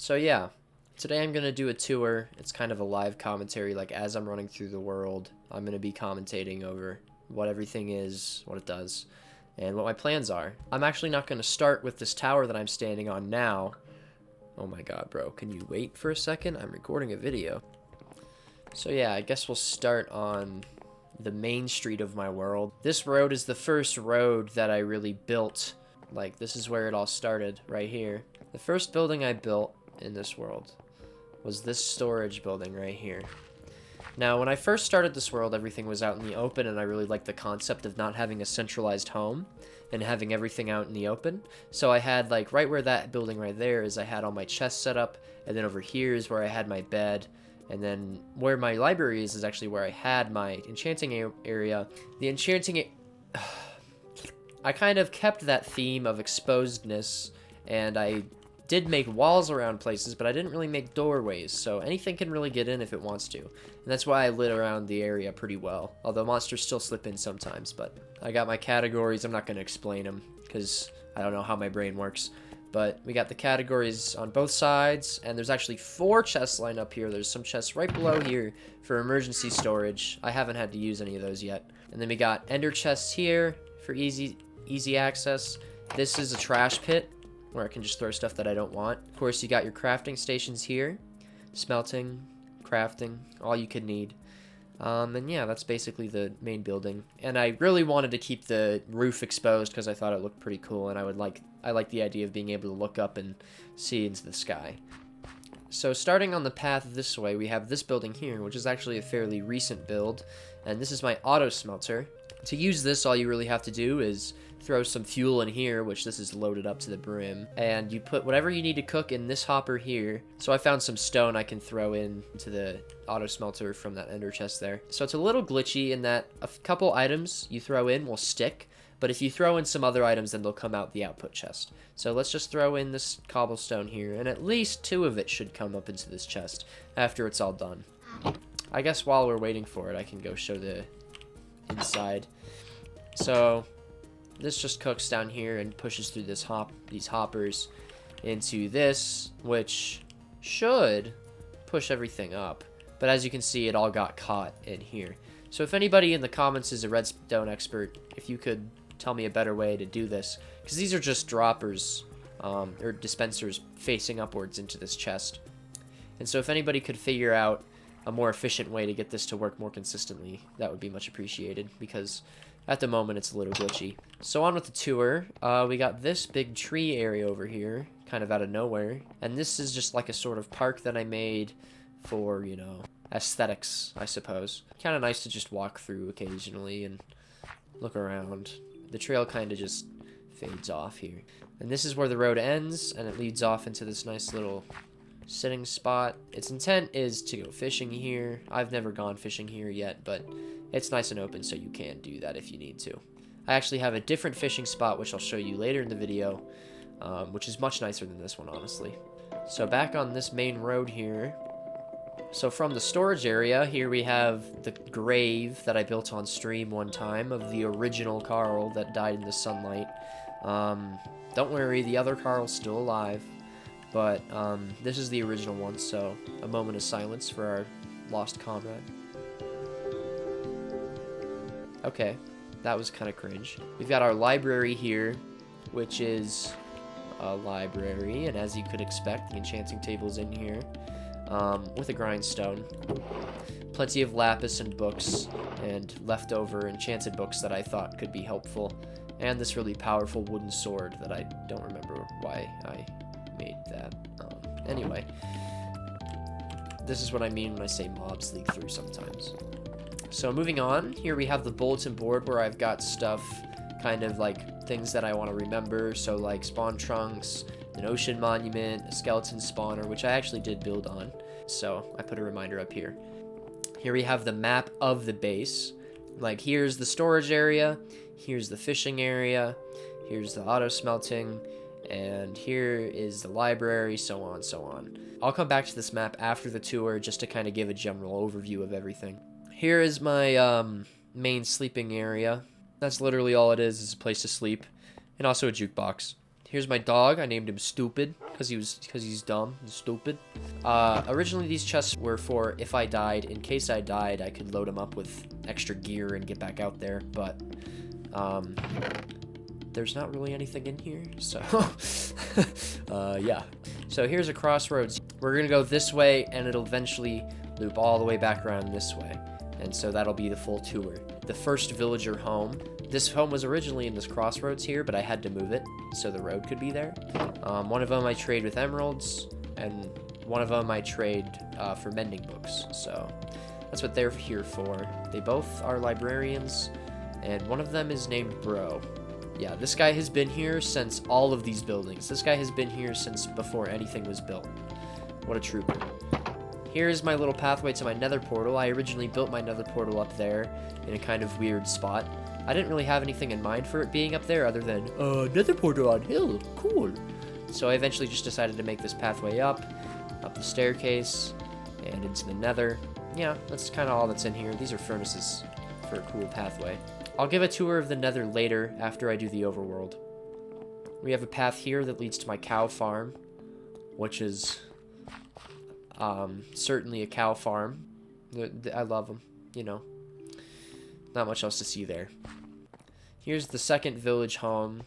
So yeah, today I'm going to do a tour. It's kind of a live commentary, like as I'm running through the world, I'm going to be commentating over what everything is, what it does, and what my plans are. I'm actually not going to start with this tower that I'm standing on now. Oh my god, bro, can you wait for a second? I'm recording a video. So yeah, I guess we'll start on the main street of my world. This road is the first road that I really built. Like, this is where it all started, right here. The first building I built in this world was this storage building right here. Now, when I first started this world, everything was out in the open, and I really liked the concept of not having a centralized home and having everything out in the open. So I had, like, right where that building right there is, I had all my chests set up, and then over here is where I had my bed, and then where my library is actually where I had my enchanting area. The enchanting... I kind of kept that theme of exposedness, and I did make walls around places, but I didn't really make doorways, so anything can really get in if it wants to. And that's why I lit around the area pretty well, although monsters still slip in sometimes. But I got my categories. I'm not going to explain them, because I don't know how my brain works. But we got the categories on both sides, and there's actually 4 chests lined up here. There's some chests right below here for emergency storage. I haven't had to use any of those yet. And then we got ender chests here for easy access. This is a trash pit where I can just throw stuff that I don't want. Of course, you got your crafting stations here. Smelting, crafting, all you could need. And yeah, that's basically the main building. And I really wanted to keep the roof exposed because I thought it looked pretty cool, and I like the idea of being able to look up and see into the sky. So starting on the path this way, we have this building here, which is actually a fairly recent build, and this is my auto smelter. To use this, all you really have to do is throw some fuel in here, which this is loaded up to the brim, and you put whatever you need to cook in this hopper here. So I found some stone I can throw into the auto smelter from that ender chest there. So it's a little glitchy in that a couple items you throw in will stick, but if you throw in some other items, then they'll come out the output chest. So let's just throw in this cobblestone here, and at least 2 of it should come up into this chest after it's all done. I guess while we're waiting for it, I can go show the inside. So this just cooks down here and pushes through these hoppers into this, which should push everything up. But as you can see, it all got caught in here. So if anybody in the comments is a redstone expert, if you could tell me a better way to do this, because these are just droppers or dispensers facing upwards into this chest. And so if anybody could figure out a more efficient way to get this to work more consistently, that would be much appreciated, because at the moment it's a little glitchy. So on with the tour. We got this big tree area over here, kind of out of nowhere, and this is just like a sort of park that I made for, you know, aesthetics, I suppose. Kind of nice to just walk through occasionally and look around. The trail kind of just fades off here, and this is where the road ends, and it leads off into this nice little sitting spot. Its intent is to go fishing here. I've never gone fishing here yet, but it's nice and open, so you can do that if you need to. I actually have a different fishing spot, which I'll show you later in the video, which is much nicer than this one, honestly. So back on this main road here. So from the storage area, here we have the grave that I built on stream one time of the original Carl that died in the sunlight. Don't worry, the other Carl's still alive. But this is the original one, so a moment of silence for our lost comrade. Okay, that was kind of cringe. We've got our library here, which is a library, and as you could expect, the enchanting table's in here, with a grindstone. Plenty of lapis and books, and leftover enchanted books that I thought could be helpful, and this really powerful wooden sword that I don't remember why I made that. Anyway, this is what I mean when I say mobs leak through sometimes. So moving on, here we have the bulletin board where I've got stuff, kind of like things that I want to remember. So like spawn trunks, an ocean monument, a skeleton spawner, which I actually did build on. So I put a reminder up here. Here we have the map of the base. Like here's the storage area, here's the fishing area, here's the auto smelting, and here is the library, so on and so on. I'll come back to this map after the tour just to kind of give a general overview of everything. Here is my main sleeping area. That's literally all it is a place to sleep, and also a jukebox. Here's my dog. I named him Stupid because he's dumb and stupid. Originally, these chests were for if I died. In case I died, I could load them up with extra gear and get back out there. But there's not really anything in here, so yeah. So here's a crossroads. We're gonna go this way, and it'll eventually loop all the way back around this way. And so that'll be the full tour. The first villager home. This home was originally in this crossroads here, but I had to move it so the road could be there. One of them I trade with emeralds, and one of them I trade for mending books. So that's what they're here for. They both are librarians, and one of them is named Bro. Yeah, this guy has been here since all of these buildings. This guy has been here since before anything was built. What a trooper. Here's my little pathway to my nether portal. I originally built my nether portal up there in a kind of weird spot. I didn't really have anything in mind for it being up there other than, nether portal on hill, cool. So I eventually just decided to make this pathway up the staircase, and into the nether. Yeah, that's kind of all that's in here. These are furnaces for a cool pathway. I'll give a tour of the nether later after I do the overworld. We have a path here that leads to my cow farm, which is certainly a cow farm. I love them, you know. Not much else to see there. Here's the second village home,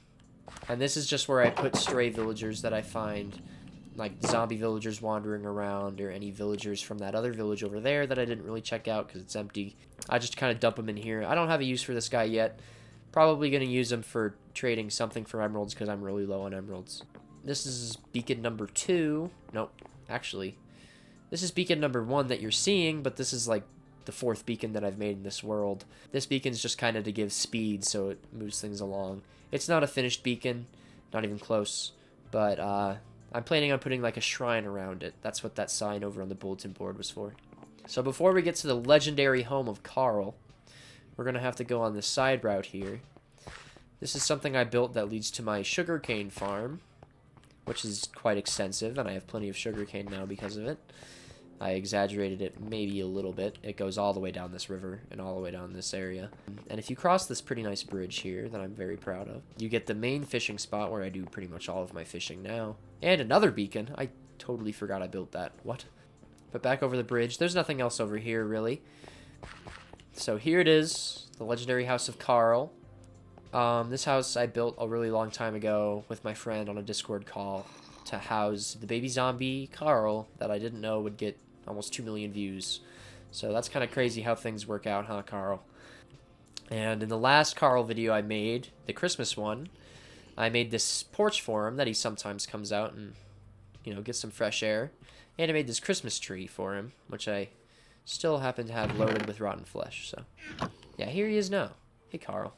and this is just where I put stray villagers that I find, like zombie villagers wandering around, or any villagers from that other village over there that I didn't really check out because it's empty. I just kind of dump them in here. I don't have a use for this guy yet. Probably going to use him for trading something for emeralds because I'm really low on emeralds. This is beacon number 2. Nope, actually. This is beacon number 1 that you're seeing, but this is like the 4th beacon that I've made in this world. This beacon's just kind of to give speed so it moves things along. It's not a finished beacon, not even close, but I'm planning on putting like a shrine around it. That's what that sign over on the bulletin board was for. So before we get to the legendary home of Carl, we're going to have to go on this side route here. This is something I built that leads to my sugarcane farm, which is quite extensive, and I have plenty of sugarcane now because of it. I exaggerated it maybe a little bit. It goes all the way down this river and all the way down this area. And if you cross this pretty nice bridge here that I'm very proud of, you get the main fishing spot where I do pretty much all of my fishing now. And another beacon. I totally forgot I built that. What? But back over the bridge. There's nothing else over here, really. So here it is. The legendary house of Carl. This house I built a really long time ago with my friend on a Discord call to house the baby zombie Carl that I didn't know would get almost 2 million views. So that's kind of crazy how things work out, huh, Carl? And in the last Carl video I made, the Christmas one, I made this porch for him that he sometimes comes out and, you know, gets some fresh air. And I made this Christmas tree for him, which I still happen to have loaded with rotten flesh. So, yeah, here he is now. Hey, Carl.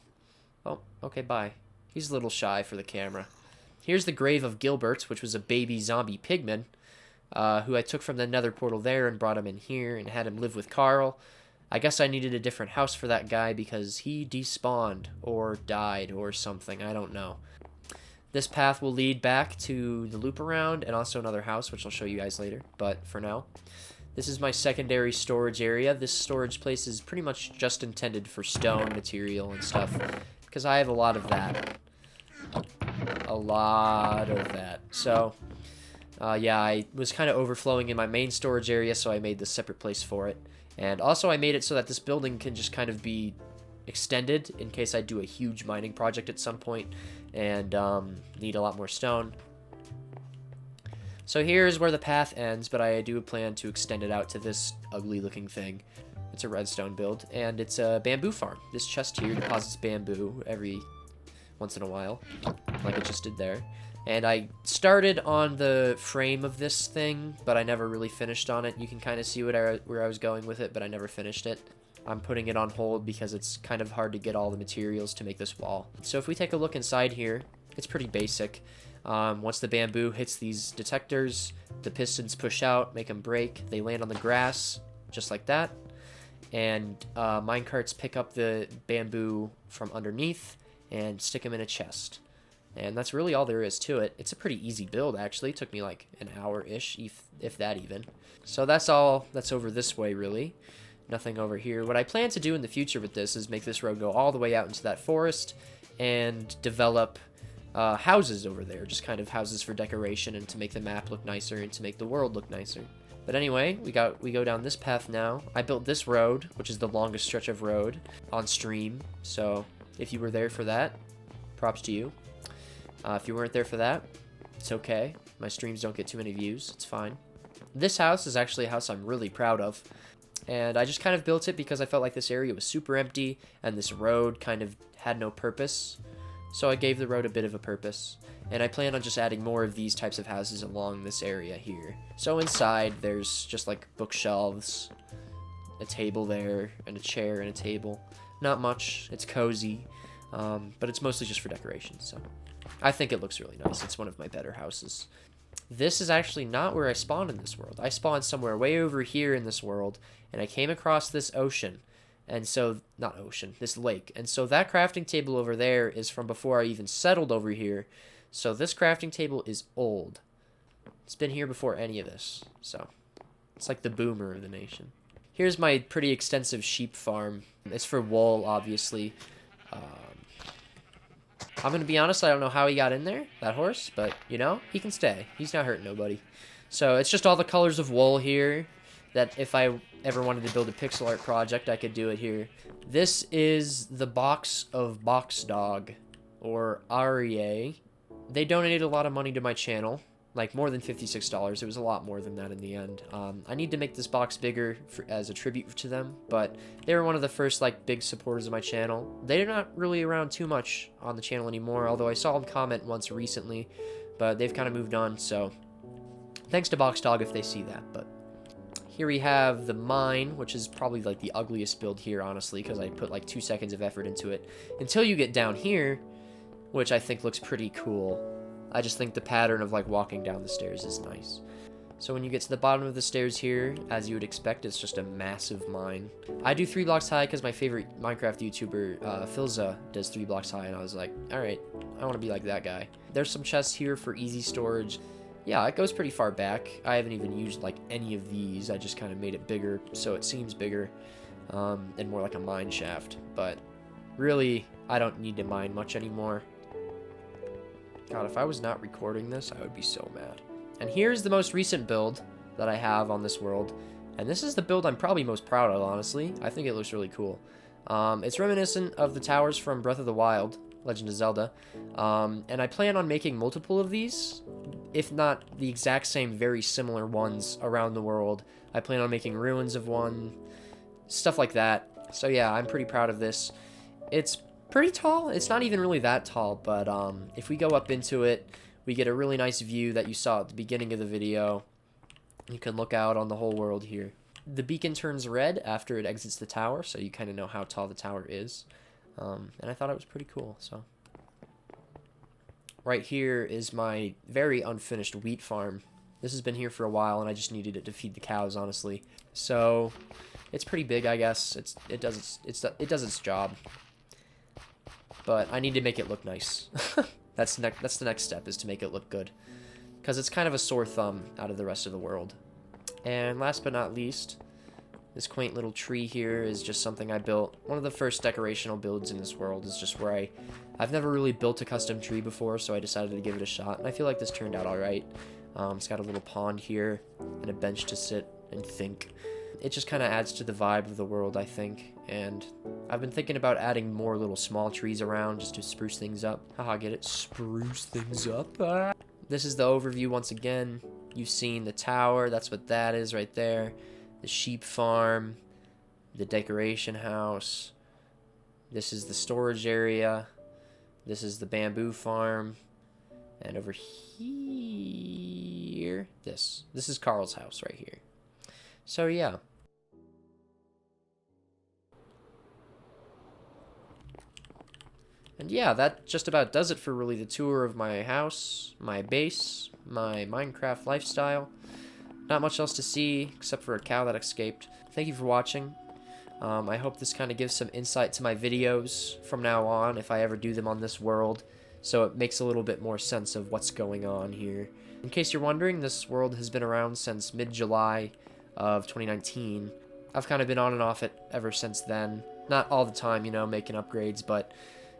Oh, okay, bye. He's a little shy for the camera. Here's the grave of Gilbert, which was a baby zombie pigman, who I took from the nether portal there and brought him in here and had him live with Carl. I guess I needed a different house for that guy because he despawned or died or something. I don't know. This path will lead back to the loop around and also another house, which I'll show you guys later. But for now, this is my secondary storage area. This storage place is pretty much just intended for stone material and stuff because I have a lot of that. A lot of that. So, yeah, I was kind of overflowing in my main storage area, so I made this separate place for it. And also I made it so that this building can just kind of be extended in case I do a huge mining project at some point and need a lot more stone. So here's where the path ends, but I do plan to extend it out to this ugly looking thing. It's a redstone build, and it's a bamboo farm. This chest here deposits bamboo every once in a while, like it just did there. And I started on the frame of this thing, but I never really finished on it. You can kind of see where I was going with it, but I never finished it. I'm putting it on hold because it's kind of hard to get all the materials to make this wall. So if we take a look inside here, it's pretty basic. Once the bamboo hits these detectors, the pistons push out, make them break. They land on the grass, just like that. And minecarts pick up the bamboo from underneath and stick them in a chest. And that's really all there is to it. It's a pretty easy build, actually. It took me like an hour-ish, if that even. So that's all that's over this way, really. Nothing over here. What I plan to do in the future with this is make this road go all the way out into that forest and develop houses over there, just kind of houses for decoration and to make the map look nicer and to make the world look nicer. But anyway, we go down this path now. I built this road, which is the longest stretch of road on stream. So if you were there for that, props to you. If you weren't there for that, it's okay. My streams don't get too many views. It's fine. This house is actually a house I'm really proud of. And I just kind of built it because I felt like this area was super empty and this road kind of had no purpose. So I gave the road a bit of a purpose. And I plan on just adding more of these types of houses along this area here. So inside, there's just like bookshelves, a table there, and a chair and a table. Not much. It's cozy, but it's mostly just for decoration. So I think it looks really nice. It's one of my better houses. This is actually not where I spawned in this world. I spawned somewhere way over here in this world, and I came across this ocean. And so, not ocean, this lake. And so that crafting table over there is from before I even settled over here. So this crafting table is old. It's been here before any of this. So it's like the boomer of the nation. Here's my pretty extensive sheep farm. It's for wool, obviously. I'm going to be honest, I don't know how he got in there, that horse. But, you know, he can stay. He's not hurting nobody. So it's just all the colors of wool here. That if I ever wanted to build a pixel art project, I could do it here. This is the box of Box Dog, or REA. They donated a lot of money to my channel, like more than $56. It was a lot more than that in the end. I need to make this box bigger as a tribute to them, but they were one of the first like big supporters of my channel. They're not really around too much on the channel anymore, although I saw them comment once recently, but they've kind of moved on, so thanks to Box Dog if they see that. But here we have the mine, which is probably like the ugliest build here, honestly, because I put like 2 seconds of effort into it. Until you get down here, which I think looks pretty cool. I just think the pattern of like walking down the stairs is nice. So when you get to the bottom of the stairs here, as you would expect, it's just a massive mine. I do 3 blocks high because my favorite Minecraft YouTuber, Philza, does 3 blocks high, and I was like, alright, I want to be like that guy. There's some chests here for easy storage. Yeah, it goes pretty far back. I haven't even used like any of these. I just kind of made it bigger so it seems bigger and more like a mine shaft. But really, I don't need to mine much anymore. God, if I was not recording this, I would be so mad. And here's the most recent build that I have on this world. And this is the build I'm probably most proud of, honestly. I think it looks really cool. It's reminiscent of the towers from Breath of the Wild, Legend of Zelda. And I plan on making multiple of these, if not the exact same, very similar ones around the world. I plan on making ruins of one, stuff like that. So yeah, I'm pretty proud of this. It's pretty tall. It's not even really that tall, but if we go up into it, we get a really nice view that you saw at the beginning of the video. You can look out on the whole world here. The beacon turns red after it exits the tower, so you kind of know how tall the tower is. And I thought it was pretty cool, so. Right here is my very unfinished wheat farm. This has been here for a while, and I just needed it to feed the cows, honestly. So, it's pretty big, I guess. It does its job. But I need to make it look nice. That's the next step, is to make it look good. Because it's kind of a sore thumb out of the rest of the world. And last but not least, this quaint little tree here is just something I built. One of the first decorational builds in this world is just where I've never really built a custom tree before, so I decided to give it a shot. And I feel like this turned out alright. It's got a little pond here and a bench to sit and think. It just kind of adds to the vibe of the world, I think. And I've been thinking about adding more little small trees around just to spruce things up. Haha, get it? Spruce things up. Ah. This is the overview once again. You've seen the tower. That's what that is right there. The sheep farm. The decoration house. This is the storage area. This is the bamboo farm. And over here, this is Carl's house right here. So yeah. And yeah, that just about does it for really the tour of my house, my base, my Minecraft lifestyle. Not much else to see except for a cow that escaped. Thank you for watching. I hope this kind of gives some insight to my videos from now on if I ever do them on this world, so it makes a little bit more sense of what's going on here. In case you're wondering, this world has been around since mid-July of 2019. I've kind of been on and off it ever since then. Not all the time, you know, making upgrades, but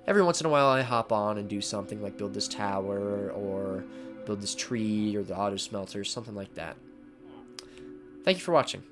every once in a while I hop on and do something like build this tower or build this tree or the auto smelter, something like that. Thank you for watching.